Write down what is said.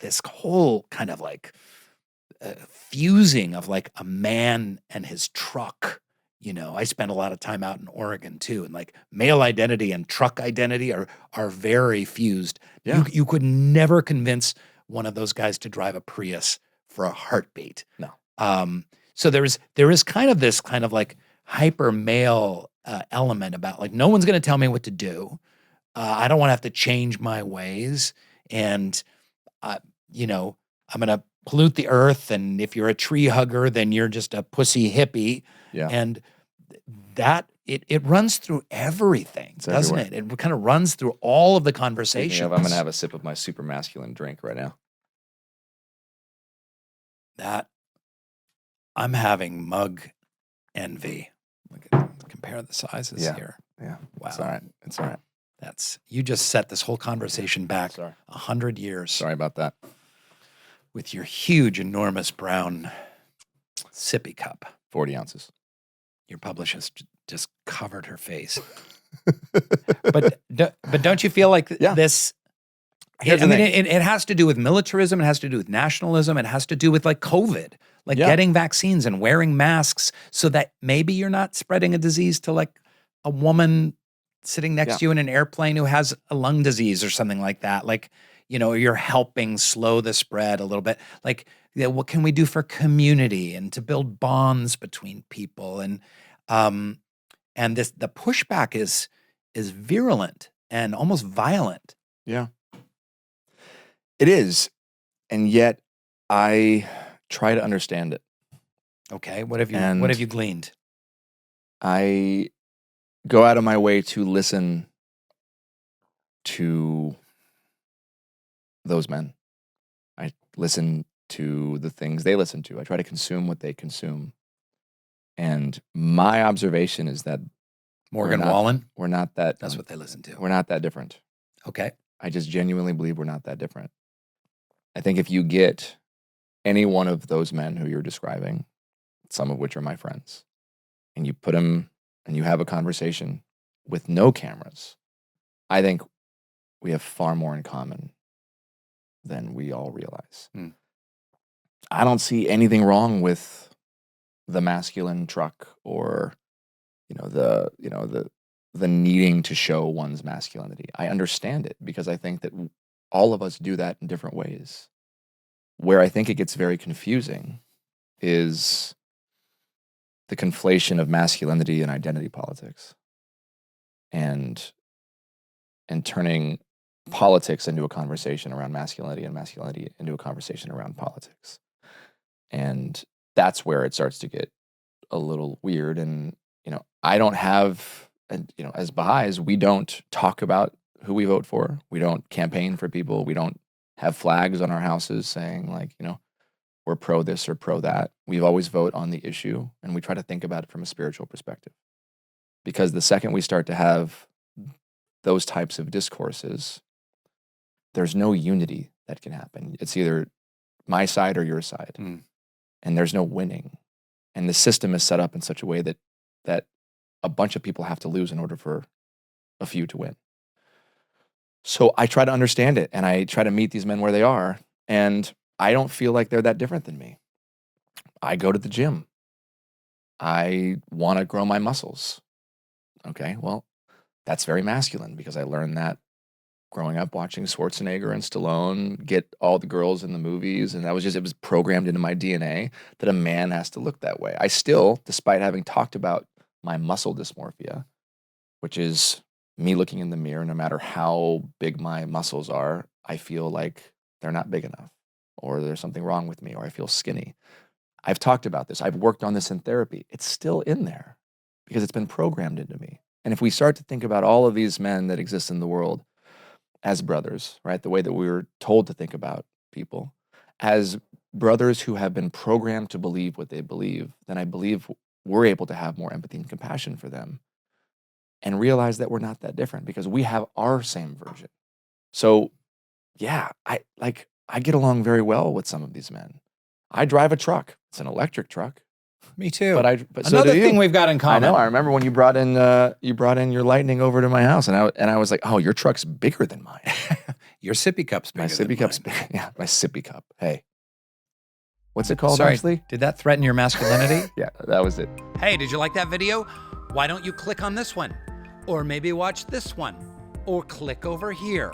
this whole kind of like fusing of like a man and his truck. I spent a lot of time out in Oregon too, and like male identity and truck identity are very fused. Yeah. You could never convince one of those guys to drive a Prius for a heartbeat. No. So there is kind of this kind of like hyper male element about like no one's going to tell me what to do. I don't want to have to change my ways, and I'm going to pollute the earth. And if you're a tree hugger, then you're just a pussy hippie. Yeah. And that it runs through everything, doesn't it? It kind of runs through all of the conversations. I'm going to have a sip of my super masculine drink right now. That I'm having mug envy. Compare the sizes here. Yeah. Wow. It's all right. You just set this whole conversation back 100 years. Sorry about that. With your huge, enormous brown sippy cup. 40 ounces. Your publicist just covered her face. but don't you feel like this? It has to do with militarism. It has to do with nationalism. It has to do with like COVID, like getting vaccines and wearing masks so that maybe you're not spreading a disease to like a woman sitting next to you in an airplane who has a lung disease or something like that. Like, you're helping slow the spread a little bit. Like, what can we do for community and to build bonds between people? And the pushback is virulent and almost violent. Yeah. It is. And yet I try to understand it. Okay. What have you gleaned? I go out of my way to listen to those men. I listen to the things they listen to. I try to consume what they consume. And my observation is that Morgan Wallen? We're not that. That's what they listen to. We're not that different. Okay. I just genuinely believe we're not that different. I think if you get any one of those men who you're describing, some of which are my friends, and you put them and you have a conversation with no cameras, I think we have far more in common than we all realize. I don't see anything wrong with the masculine truck or the needing to show one's masculinity. I understand it because I think that all of us do that in different ways. Where I think it gets very confusing is the conflation of masculinity and identity politics, and turning politics into a conversation around masculinity and masculinity into a conversation around politics. And that's where it starts to get a little weird. And, I don't have, as Baha'is, we don't talk about who we vote for. We don't campaign for people. We don't have flags on our houses saying like, we're pro this or pro that. We always vote on the issue, and we try to think about it from a spiritual perspective. Because the second we start to have those types of discourses, there's no unity that can happen. It's either my side or your side. And there's no winning. And the system is set up in such a way that a bunch of people have to lose in order for a few to win. So I try to understand it, and I try to meet these men where they are, and I don't feel like they're that different than me. I go to the gym. I want to grow my muscles. Okay, well, that's very masculine because I learned that growing up watching Schwarzenegger and Stallone get all the girls in the movies, and it was programmed into my DNA that a man has to look that way. I still, despite having talked about my muscle dysmorphia, which is me looking in the mirror, no matter how big my muscles are, I feel like they're not big enough, or there's something wrong with me, or I feel skinny. I've talked about this. I've worked on this in therapy. It's still in there because it's been programmed into me. And if we start to think about all of these men that exist in the world as brothers, right, the way that we were told to think about people, as brothers who have been programmed to believe what they believe, then I believe we're able to have more empathy and compassion for them and realize that we're not that different because we have our same version. So, yeah, I get along very well with some of these men. I drive a truck. It's an electric truck. Me too. But so another do you. thing we've got in common. I know. I remember when you brought in your Lightning over to my house, and I was like, oh, your truck's bigger than mine. Your sippy cup's bigger. My sippy cup's big. Yeah, my sippy cup. Hey, what's it called? Sorry, actually? Did that threaten your masculinity? Yeah, that was it. Hey, did you like that video? Why don't you click on this one? Or maybe watch this one? Or click over here.